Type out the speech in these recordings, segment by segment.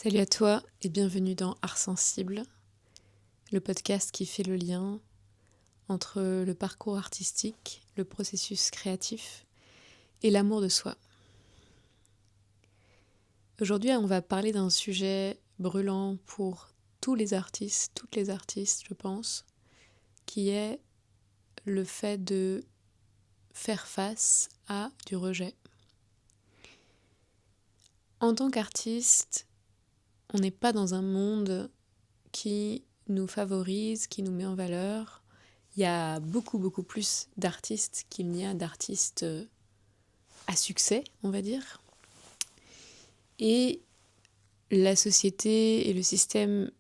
Salut à toi et bienvenue dans Art Sensible, le podcast qui fait le lien entre le parcours artistique, le processus créatif et l'amour de soi. Aujourd'hui, on va parler d'un sujet brûlant pour tous les artistes, toutes les artistes, je pense, qui est le fait de faire face à du rejet. En tant qu'artiste, on n'est pas dans un monde qui nous favorise, qui nous met en valeur. Il y a beaucoup plus d'artistes qu'il n'y a d'artistes à succès, on va dire. Et la société et le système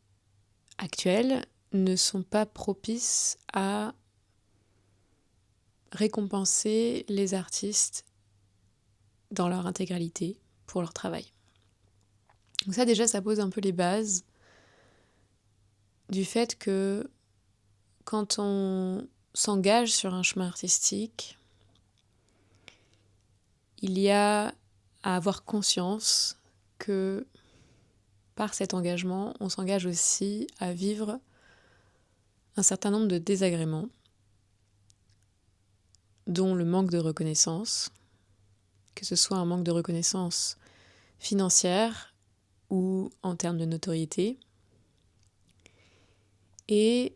actuel ne sont pas propices à récompenser les artistes dans leur intégralité pour leur travail. Donc ça déjà, ça pose un peu les bases du fait que quand on s'engage sur un chemin artistique, il y a à avoir conscience que par cet engagement, on s'engage aussi à vivre un certain nombre de désagréments, dont le manque de reconnaissance, que ce soit un manque de reconnaissance financière ou en termes de notoriété, et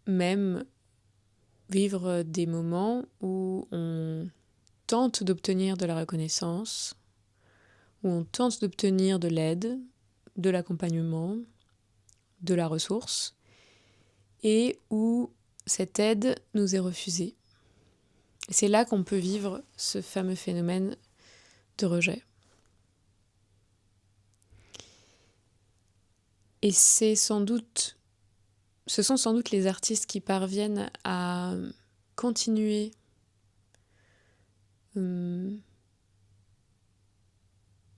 même vivre des moments où on tente d'obtenir de la reconnaissance, où on tente d'obtenir de l'aide, de l'accompagnement, de la ressource, et où cette aide nous est refusée. Et c'est là qu'on peut vivre ce fameux phénomène de rejet. Et ce sont sans doute les artistes qui parviennent à continuer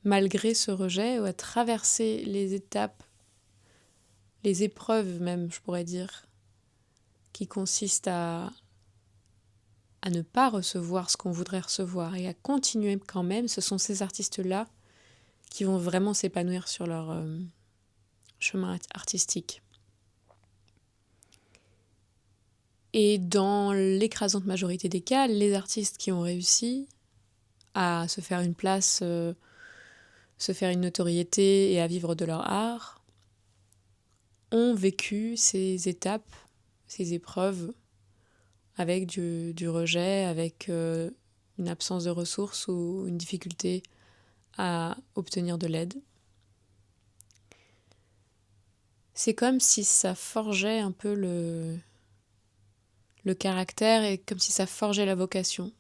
malgré ce rejet, ou à traverser les étapes, les épreuves même, je pourrais dire, qui consistent à ne pas recevoir ce qu'on voudrait recevoir et à continuer quand même. Ce sont ces artistes-là qui vont vraiment s'épanouir sur leur chemin artistique. Et dans l'écrasante majorité des cas, les artistes qui ont réussi à se faire une place, se faire une notoriété et à vivre de leur art, ont vécu ces étapes, ces épreuves avec du rejet, avec une absence de ressources ou une difficulté à obtenir de l'aide. C'est comme si ça forgeait un peu le caractère et comme si ça forgeait la vocation.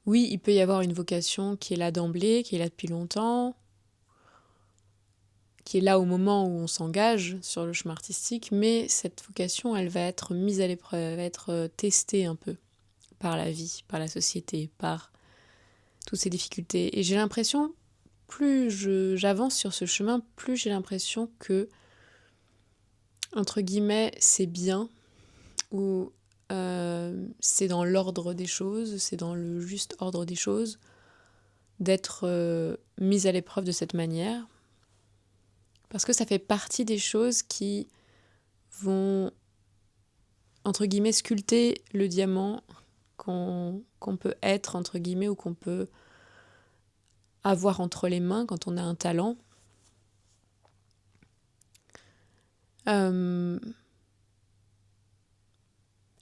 Oui, il peut y avoir une vocation qui est là d'emblée, qui est là depuis longtemps, qui est là au moment où on s'engage sur le chemin artistique, mais cette vocation, elle va être mise à l'épreuve, elle va être testée un peu par la vie, par la société, par toutes ces difficultés. Et j'ai l'impression, plus j'avance sur ce chemin, plus j'ai l'impression que, entre guillemets, c'est bien, ou c'est dans l'ordre des choses, c'est dans le juste ordre des choses, d'être mise à l'épreuve de cette manière, parce que ça fait partie des choses qui vont, entre guillemets, sculpter le diamant qu'on peut être, entre guillemets, ou qu'on peut avoir entre les mains quand on a un talent.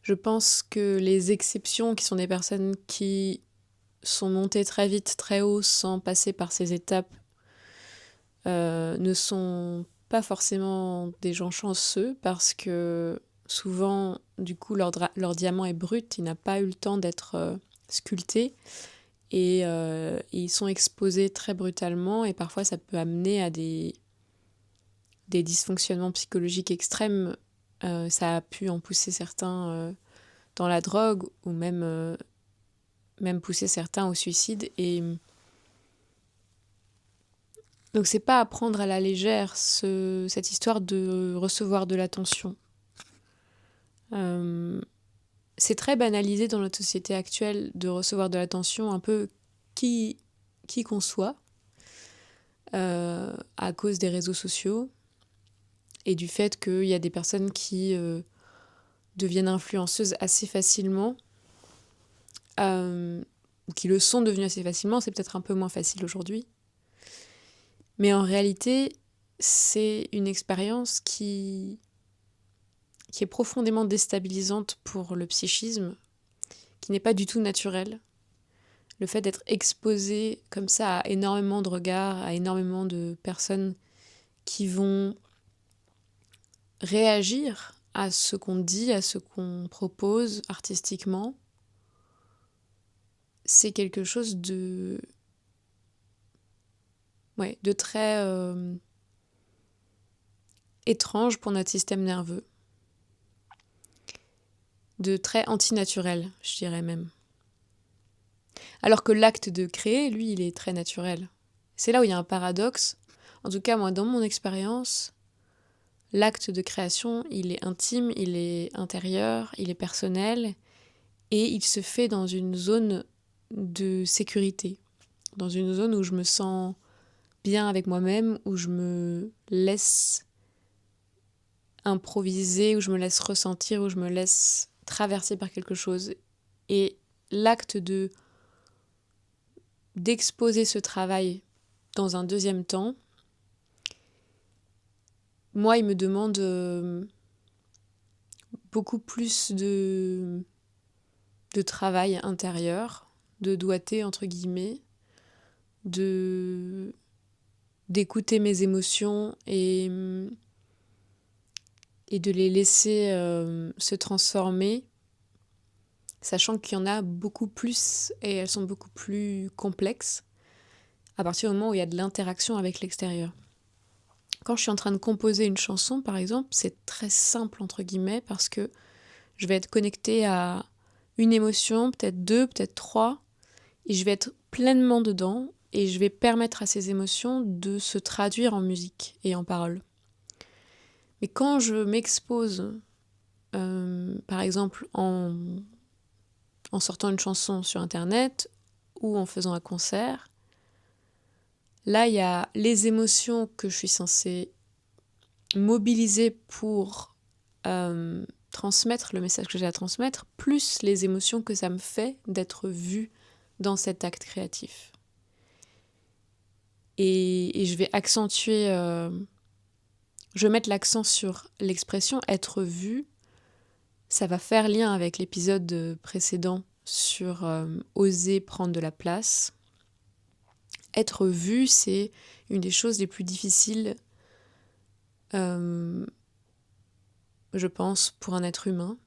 Je pense que les exceptions, qui sont des personnes qui sont montées très vite, très haut, sans passer par ces étapes, ne sont pas forcément des gens chanceux, parce que souvent, du coup, leur diamant est brut, il n'a pas eu le temps d'être sculpté, et ils sont exposés très brutalement, et parfois ça peut amener à des dysfonctionnements psychologiques extrêmes. Ça a pu en pousser certains dans la drogue, ou même pousser certains au suicide. Et donc c'est pas à prendre à la légère cette histoire de recevoir de l'attention. C'est très banalisé dans notre société actuelle de recevoir de l'attention, un peu qui qu'on soit. à cause des réseaux sociaux et du fait qu'il y a des personnes qui deviennent influenceuses assez facilement, ou qui le sont devenues assez facilement. C'est peut-être un peu moins facile aujourd'hui. Mais en réalité, c'est une expérience qui est profondément déstabilisante pour le psychisme, qui n'est pas du tout naturelle. Le fait d'être exposé comme ça à énormément de regards, à énormément de personnes qui vont réagir à ce qu'on dit, à ce qu'on propose artistiquement, c'est quelque chose de très étrange pour notre système nerveux, de très antinaturel, je dirais même. Alors que l'acte de créer, lui, il est très naturel. C'est là où il y a un paradoxe. En tout cas, moi, dans mon expérience, l'acte de création, il est intime, il est intérieur, il est personnel, et il se fait dans une zone de sécurité, dans une zone où je me sens bien avec moi-même, où je me laisse improviser, où je me laisse ressentir, où je me laisse traverser par quelque chose. Et l'acte d'exposer ce travail dans un deuxième temps, moi, il me demande beaucoup plus de travail intérieur, de doigté, entre guillemets, d'écouter mes émotions et de les laisser se transformer, sachant qu'il y en a beaucoup plus et elles sont beaucoup plus complexes à partir du moment où il y a de l'interaction avec l'extérieur. Quand je suis en train de composer une chanson, par exemple, c'est très simple, entre guillemets, parce que je vais être connectée à une émotion, peut-être deux, peut-être trois, et je vais être pleinement dedans, et je vais permettre à ces émotions de se traduire en musique et en paroles. Mais quand je m'expose, par exemple, en sortant une chanson sur Internet ou en faisant un concert, là, il y a les émotions que je suis censée mobiliser pour transmettre le message que j'ai à transmettre, plus les émotions que ça me fait d'être vue dans cet acte créatif. Et je vais accentuer, je vais mettre l'accent sur l'expression être vue. Ça va faire lien avec l'épisode précédent sur oser prendre de la place. Être vue, c'est une des choses les plus difficiles, je pense, pour un être humain,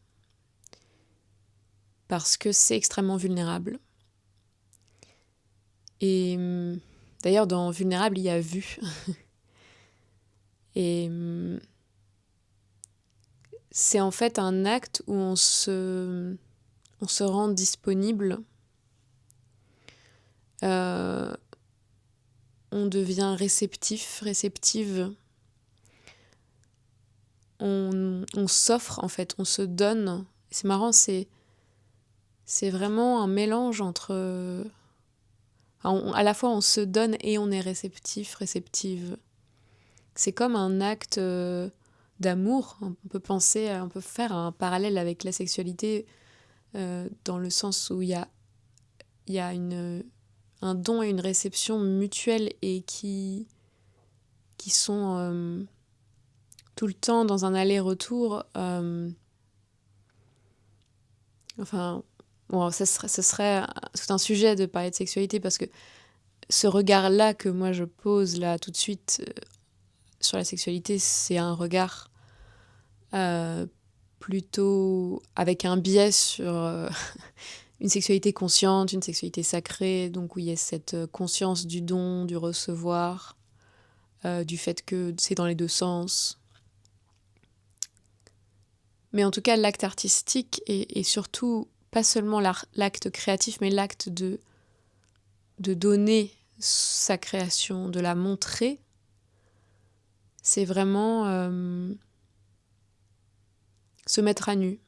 parce que c'est extrêmement vulnérable. Et d'ailleurs, dans vulnérable, il y a vue. Et c'est en fait un acte où on se rend disponible, on devient réceptive, on s'offre en fait, on se donne. C'est marrant, c'est vraiment un mélange entre... à la fois on se donne et on est réceptive. C'est comme un acte d'amour. On peut faire un parallèle avec la sexualité dans le sens où il y a un don et une réception mutuelle et qui sont tout le temps dans un aller-retour. Enfin, bon, ce serait tout un sujet de parler de sexualité parce que ce regard-là que moi je pose là tout de suite sur la sexualité, c'est un regard plutôt avec un biais sur une sexualité consciente, une sexualité sacrée, donc où il y a cette conscience du don, du recevoir, du fait que c'est dans les deux sens. Mais en tout cas, l'acte artistique et surtout, pas seulement l'acte créatif, mais l'acte de donner sa création, de la montrer, c'est vraiment se mettre à nu.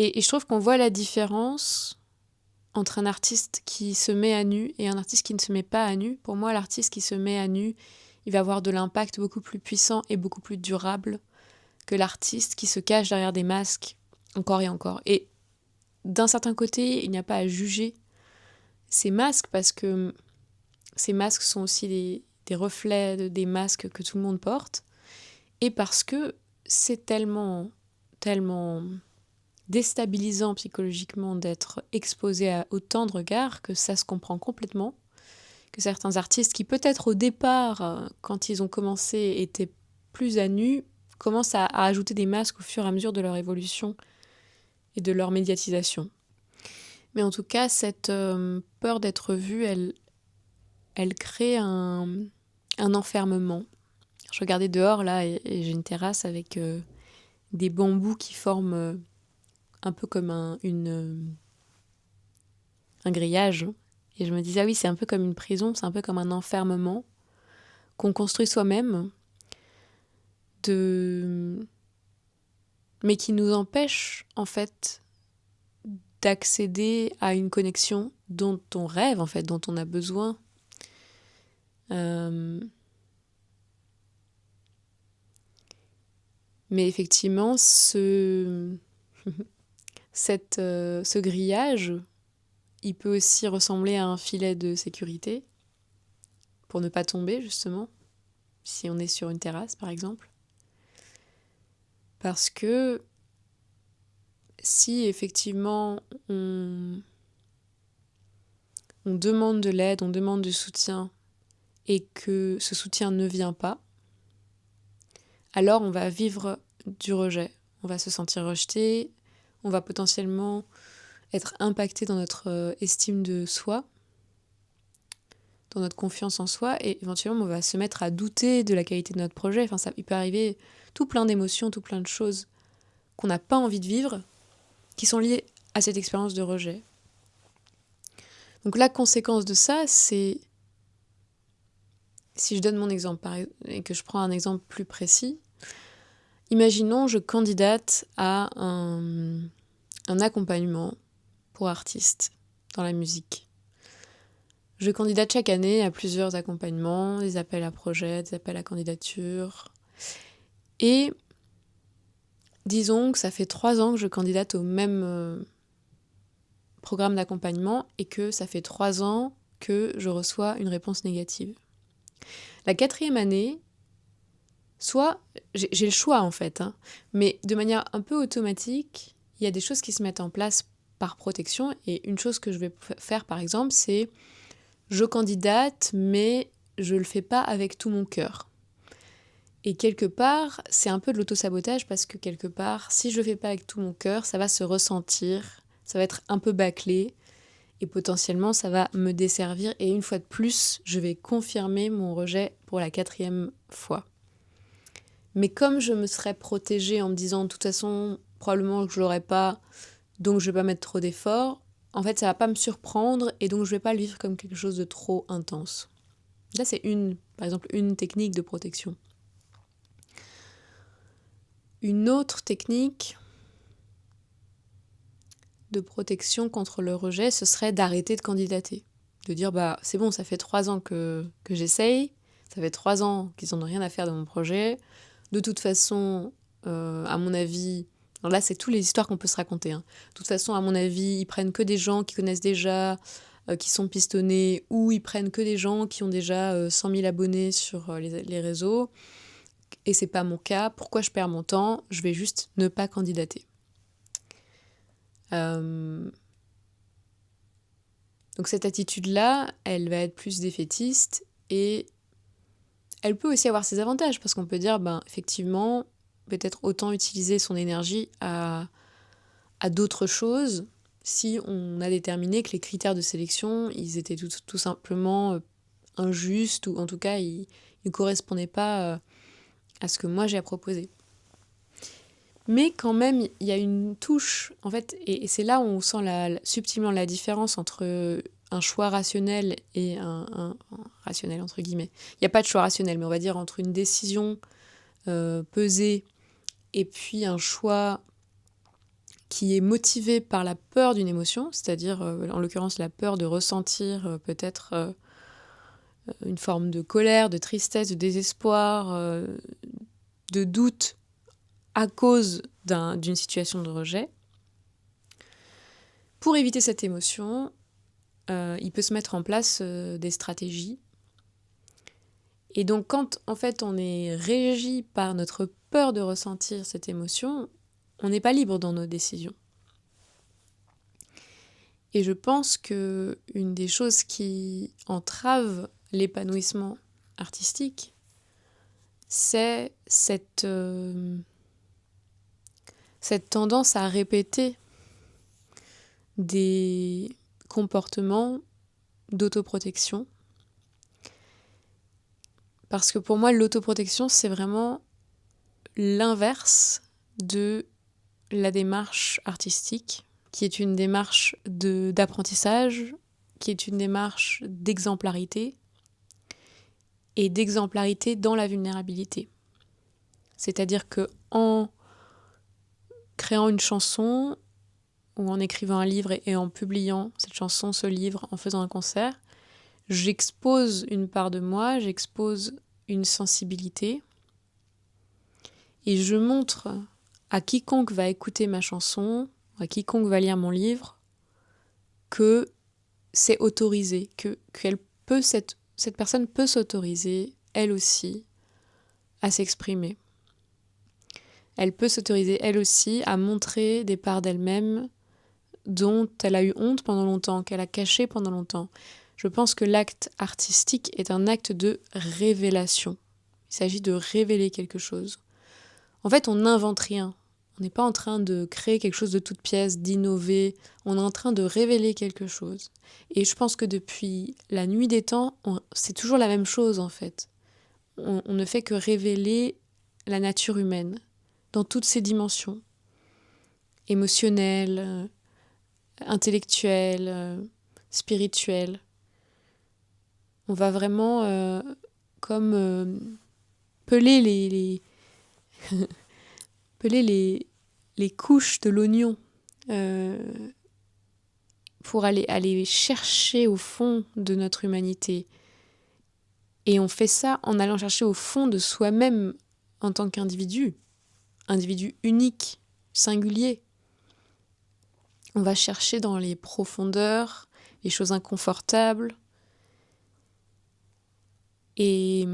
Et je trouve qu'on voit la différence entre un artiste qui se met à nu et un artiste qui ne se met pas à nu. Pour moi, l'artiste qui se met à nu, il va avoir de l'impact beaucoup plus puissant et beaucoup plus durable que l'artiste qui se cache derrière des masques encore et encore. Et d'un certain côté, il n'y a pas à juger ces masques parce que ces masques sont aussi des reflets des masques que tout le monde porte et parce que c'est tellement déstabilisant psychologiquement d'être exposé à autant de regards que ça se comprend complètement, que certains artistes qui peut-être au départ, quand ils ont commencé, étaient plus à nu, commencent à ajouter des masques au fur et à mesure de leur évolution et de leur médiatisation. Mais en tout cas, cette peur d'être vue, elle crée un enfermement. Je regardais dehors là et j'ai une terrasse avec des bambous qui forment un peu comme un grillage. Et je me disais, ah oui, c'est un peu comme une prison, c'est un peu comme un enfermement qu'on construit soi-même, mais qui nous empêche en fait d'accéder à une connexion dont on rêve, en fait, dont on a besoin. Mais effectivement, ce grillage, il peut aussi ressembler à un filet de sécurité pour ne pas tomber, justement, si on est sur une terrasse, par exemple. Parce que si effectivement on demande de l'aide, on demande du soutien et que ce soutien ne vient pas, alors on va vivre du rejet. On va se sentir rejeté, on va potentiellement être impacté dans notre estime de soi, dans notre confiance en soi, et éventuellement on va se mettre à douter de la qualité de notre projet. Enfin, il peut arriver tout plein d'émotions, tout plein de choses qu'on n'a pas envie de vivre, qui sont liées à cette expérience de rejet. Donc la conséquence de ça, c'est, si je donne mon exemple et que je prends un exemple plus précis, imaginons je candidate à un accompagnement pour artistes dans la musique. Je candidate chaque année à plusieurs accompagnements, des appels à projets, des appels à candidature. Et disons que ça fait 3 ans que je candidate au même programme d'accompagnement et que ça fait 3 ans que je reçois une réponse négative. La 4e année, soit j'ai le choix en fait, mais de manière un peu automatique, il y a des choses qui se mettent en place par protection et une chose que je vais faire par exemple, c'est je candidate mais je le fais pas avec tout mon cœur. Et quelque part, c'est un peu de l'auto-sabotage parce que quelque part, si je le fais pas avec tout mon cœur, ça va se ressentir, ça va être un peu bâclé et potentiellement ça va me desservir et une fois de plus, je vais confirmer mon rejet pour la 4e fois. Mais comme je me serais protégée en me disant de toute façon, probablement que je l'aurais pas, donc je vais pas mettre trop d'efforts, en fait ça va pas me surprendre et donc je vais pas le vivre comme quelque chose de trop intense. Là c'est par exemple une technique de protection. Une autre technique de protection contre le rejet, ce serait d'arrêter de candidater. De dire, c'est bon, ça fait 3 ans que j'essaye, ça fait 3 ans qu'ils n'en ont rien à faire de mon projet. De toute façon, à mon avis, alors là c'est toutes les histoires qu'on peut se raconter. De toute façon, à mon avis, ils prennent que des gens qui connaissent déjà, qui sont pistonnés, ou ils prennent que des gens qui ont déjà 100 000 abonnés sur les réseaux. Et c'est pas mon cas, pourquoi je perds mon temps? Je vais juste ne pas candidater. Donc cette attitude-là, elle va être plus défaitiste et elle peut aussi avoir ses avantages parce qu'on peut dire, effectivement, peut-être autant utiliser son énergie à d'autres choses si on a déterminé que les critères de sélection, ils étaient tout simplement injustes ou en tout cas, ils ne correspondaient pas à ce que moi j'ai à proposer. Mais quand même, il y a une touche, en fait, et c'est là où on sent subtilement la différence entre un choix rationnel et un rationnel, entre guillemets. Il n'y a pas de choix rationnel, mais on va dire entre une décision pesée et puis un choix qui est motivé par la peur d'une émotion, c'est-à-dire en l'occurrence la peur de ressentir peut-être une forme de colère, de tristesse, de désespoir, de doute à cause d'une situation de rejet. Pour éviter cette émotion, il peut se mettre en place des stratégies. Et donc quand en fait on est régi par notre peur de ressentir cette émotion, on n'est pas libre dans nos décisions. Et je pense que une des choses qui entrave l'épanouissement artistique, c'est cette tendance à répéter des comportements d'autoprotection. Parce que pour moi, l'autoprotection, c'est vraiment l'inverse de la démarche artistique, qui est une démarche d'apprentissage, qui est une démarche d'exemplarité, et d'exemplarité dans la vulnérabilité. C'est-à-dire que en créant une chanson, ou en écrivant un livre et en publiant cette chanson, ce livre, en faisant un concert, j'expose une part de moi, j'expose une sensibilité, et je montre à quiconque va écouter ma chanson, à quiconque va lire mon livre, que c'est autorisé, cette personne peut s'autoriser, elle aussi, à s'exprimer. Elle peut s'autoriser, elle aussi, à montrer des parts d'elle-même dont elle a eu honte pendant longtemps, qu'elle a caché pendant longtemps. Je pense que l'acte artistique est un acte de révélation. Il s'agit de révéler quelque chose. En fait, on n'invente rien. On n'est pas en train de créer quelque chose de toute pièce, d'innover. On est en train de révéler quelque chose. Et je pense que depuis la nuit des temps, c'est toujours la même chose en fait. On ne fait que révéler la nature humaine dans toutes ses dimensions. Émotionnelle, intellectuelle, spirituelle. On va vraiment comme peler peler les couches de l'oignon pour aller chercher au fond de notre humanité. Et on fait ça en allant chercher au fond de soi-même en tant qu'individu, individu unique, singulier. On va chercher dans les profondeurs, les choses inconfortables. Et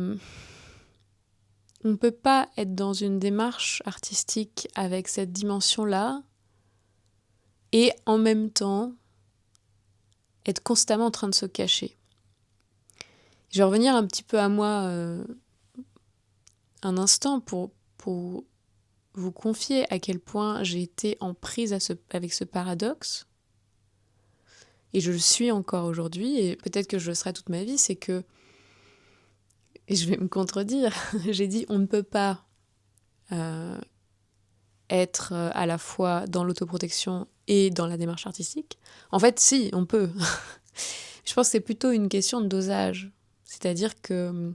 on ne peut pas être dans une démarche artistique avec cette dimension-là et en même temps être constamment en train de se cacher. Je vais revenir un petit peu à moi un instant pour vous confier à quel point j'ai été en prise avec ce paradoxe. Et je le suis encore aujourd'hui, et peut-être que je le serai toute ma vie, c'est que, et je vais me contredire, j'ai dit on ne peut pas être à la fois dans l'autoprotection et dans la démarche artistique. En fait, si, on peut. Je pense que c'est plutôt une question de dosage. C'est-à-dire que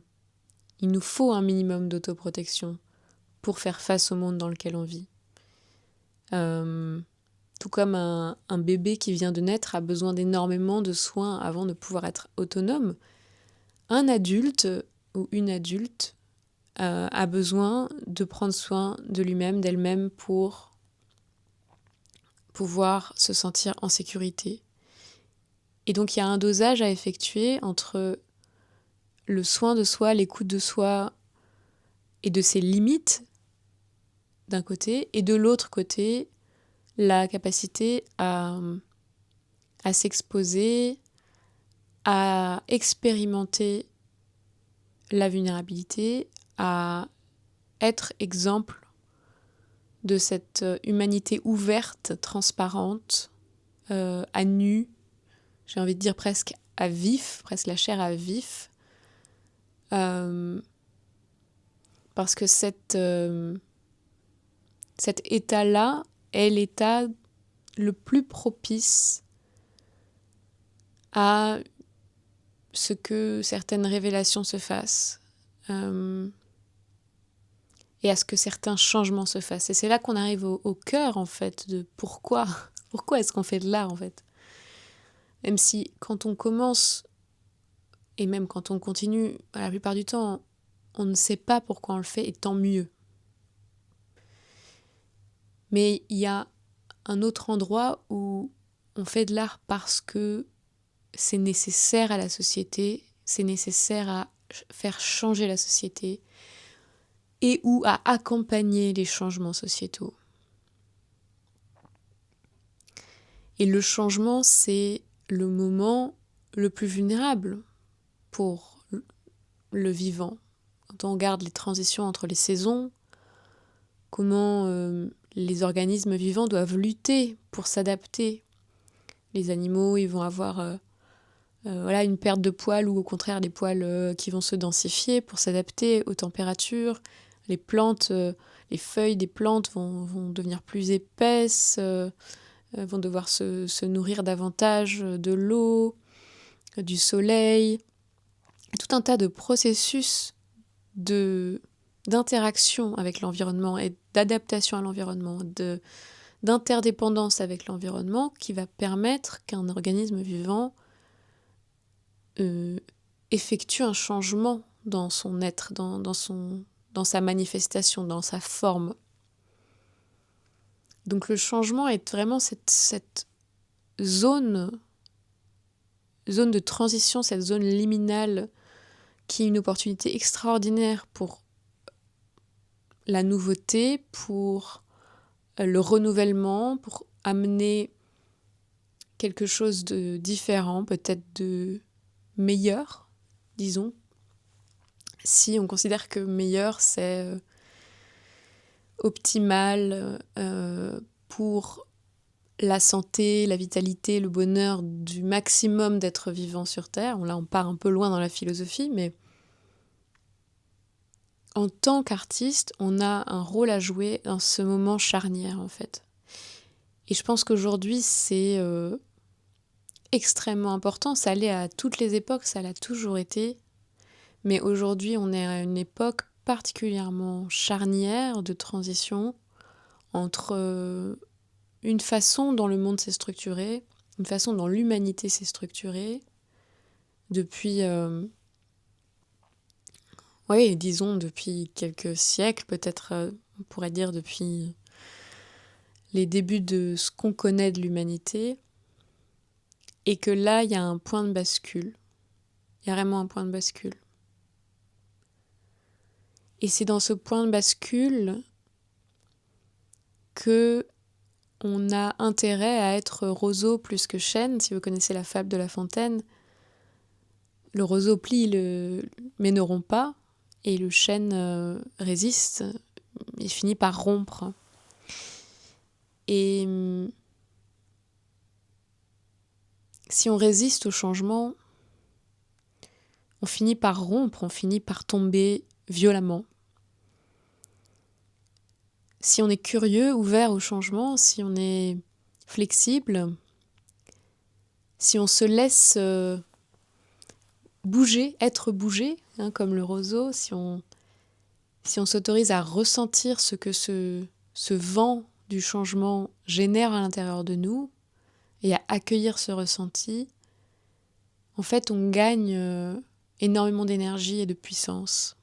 il nous faut un minimum d'autoprotection pour faire face au monde dans lequel on vit. Tout comme un bébé qui vient de naître a besoin d'énormément de soins avant de pouvoir être autonome, un adulte ou une adulte a besoin de prendre soin de lui-même, d'elle-même pour pouvoir se sentir en sécurité. Et donc il y a un dosage à effectuer entre le soin de soi, l'écoute de soi et de ses limites d'un côté, et de l'autre côté, la capacité à s'exposer, à expérimenter la vulnérabilité, à être exemple de cette humanité ouverte, transparente, à nu, j'ai envie de dire presque à vif, presque la chair à vif, parce que cet état-là est l'état le plus propice à ce que certaines révélations se fassent. et à ce que certains changements se fassent. Et c'est là qu'on arrive au cœur, en fait, de pourquoi est-ce qu'on fait de l'art, en fait. Même si quand on commence, et même quand on continue, la plupart du temps, on ne sait pas pourquoi on le fait, et tant mieux. Mais il y a un autre endroit où on fait de l'art parce que c'est nécessaire à la société, c'est nécessaire à faire changer la société et ou à accompagner les changements sociétaux. Et le changement, c'est le moment le plus vulnérable pour le vivant. Quand on regarde les transitions entre les saisons, comment les organismes vivants doivent lutter pour s'adapter. Les animaux, ils vont avoir une perte de poils ou au contraire des poils qui vont se densifier pour s'adapter aux températures. Les plantes, les feuilles des plantes vont devenir plus épaisses, vont devoir se nourrir davantage de l'eau, du soleil. Tout un tas de processus d'interaction avec l'environnement et d'adaptation à l'environnement, d'interdépendance avec l'environnement qui va permettre qu'un organisme vivant effectue un changement dans son être, dans sa manifestation, dans sa forme. Donc le changement est vraiment cette zone de transition, cette zone liminale qui est une opportunité extraordinaire pour la nouveauté, pour le renouvellement, pour amener quelque chose de différent, peut-être de meilleur, disons. Si on considère que meilleur, c'est optimal pour la santé, la vitalité, le bonheur du maximum d'êtres vivants sur Terre. Là, on part un peu loin dans la philosophie, mais en tant qu'artiste, on a un rôle à jouer dans ce moment charnière, en fait. Et je pense qu'aujourd'hui, c'est extrêmement important. Ça l'est à toutes les époques, ça l'a toujours été. Mais aujourd'hui, on est à une époque particulièrement charnière de transition entre une façon dont le monde s'est structuré, une façon dont l'humanité s'est structurée depuis, disons depuis quelques siècles, peut-être on pourrait dire depuis les débuts de ce qu'on connaît de l'humanité, et que là, il y a un point de bascule. Il y a vraiment un point de bascule. Et c'est dans ce point de bascule que on a intérêt à être roseau plus que chêne. Si vous connaissez la fable de La Fontaine, le roseau plie, mais ne rompt pas, et le chêne résiste, il finit par rompre. Et si on résiste au changement, on finit par rompre, on finit par tomber violemment. Si on est curieux, ouvert au changement, si on est flexible, si on se laisse bouger, être bougé, comme le roseau, si on s'autorise à ressentir ce que ce vent du changement génère à l'intérieur de nous et à accueillir ce ressenti, en fait, on gagne énormément d'énergie et de puissance.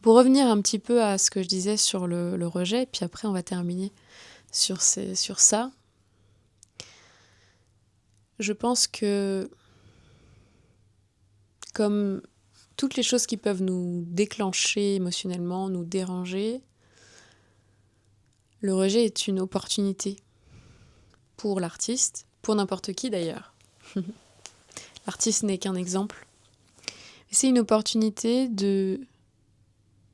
Pour revenir un petit peu à ce que je disais sur le rejet, puis après on va terminer sur ça, je pense que comme toutes les choses qui peuvent nous déclencher émotionnellement, nous déranger, le rejet est une opportunité pour l'artiste, pour n'importe qui d'ailleurs. L'artiste n'est qu'un exemple. C'est une opportunité de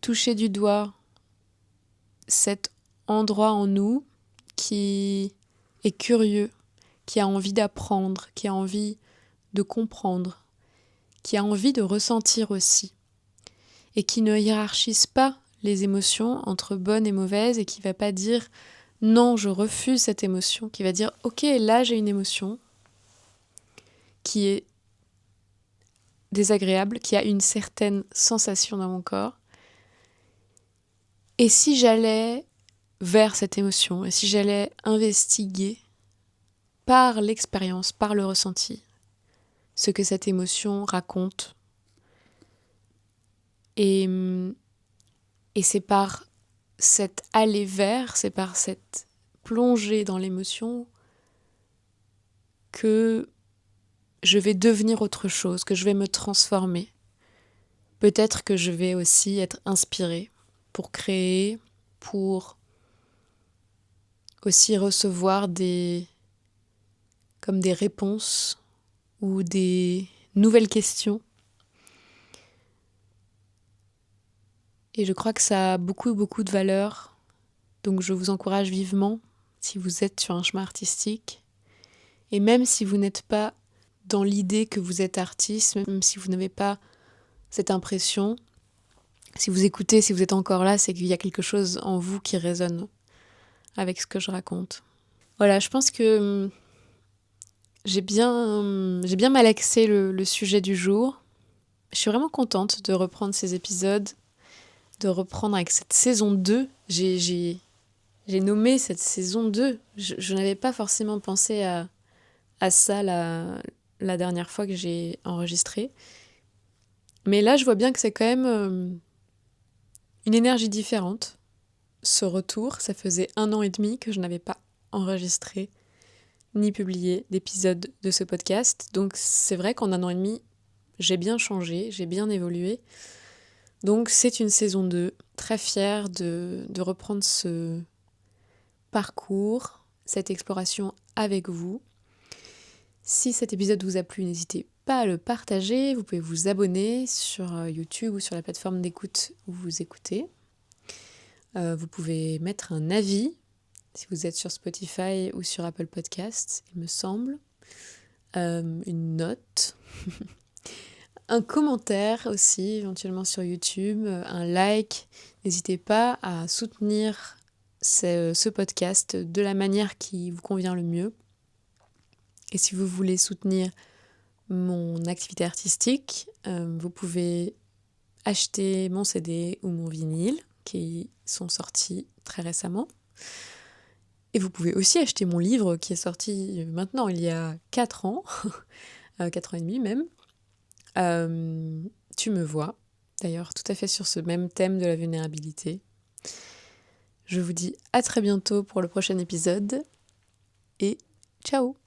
toucher du doigt cet endroit en nous qui est curieux, qui a envie d'apprendre, qui a envie de comprendre, qui a envie de ressentir aussi, et qui ne hiérarchise pas les émotions entre bonnes et mauvaises, et qui ne va pas dire « non, je refuse cette émotion », qui va dire « ok, là j'ai une émotion qui est désagréable, qui a une certaine sensation dans mon corps. Et si j'allais vers cette émotion, et si j'allais investiguer par l'expérience, par le ressenti, ce que cette émotion raconte, et c'est par cette aller vers, c'est par cette plongée dans l'émotion que je vais devenir autre chose, que je vais me transformer. Peut-être que je vais aussi être inspirée pour créer, pour aussi recevoir comme des réponses ou des nouvelles questions. Et je crois que ça a beaucoup, beaucoup de valeur. Donc je vous encourage vivement, si vous êtes sur un chemin artistique, et même si vous n'êtes pas dans l'idée que vous êtes artiste, même si vous n'avez pas cette impression, si vous écoutez, si vous êtes encore là, c'est qu'il y a quelque chose en vous qui résonne avec ce que je raconte. Voilà, je pense que j'ai bien malaxé le sujet du jour. Je suis vraiment contente de reprendre ces épisodes, de reprendre avec cette saison 2. J'ai nommé cette saison 2. Je n'avais pas forcément pensé à ça la dernière fois que j'ai enregistré. Mais là, je vois bien que c'est quand même une énergie différente. Ce retour, ça faisait 1 an et demi que je n'avais pas enregistré ni publié d'épisode de ce podcast. Donc c'est vrai qu'en 1 an et demi, j'ai bien changé, j'ai bien évolué. Donc c'est une saison 2, très fière de reprendre ce parcours, cette exploration avec vous. Si cet épisode vous a plu, n'hésitez pas à le partager. Vous pouvez vous abonner sur YouTube ou sur la plateforme d'écoute où vous écoutez. Vous pouvez mettre un avis si vous êtes sur Spotify ou sur Apple Podcasts, il me semble. Une note. Un commentaire aussi, éventuellement sur YouTube. Un like. N'hésitez pas à soutenir ce podcast de la manière qui vous convient le mieux. Et si vous voulez soutenir mon activité artistique, vous pouvez acheter mon CD ou mon vinyle qui sont sortis très récemment. Et vous pouvez aussi acheter mon livre qui est sorti maintenant il y a 4 ans, 4 ans et demi même. Tu me vois, d'ailleurs tout à fait sur ce même thème de la vulnérabilité. Je vous dis à très bientôt pour le prochain épisode et ciao!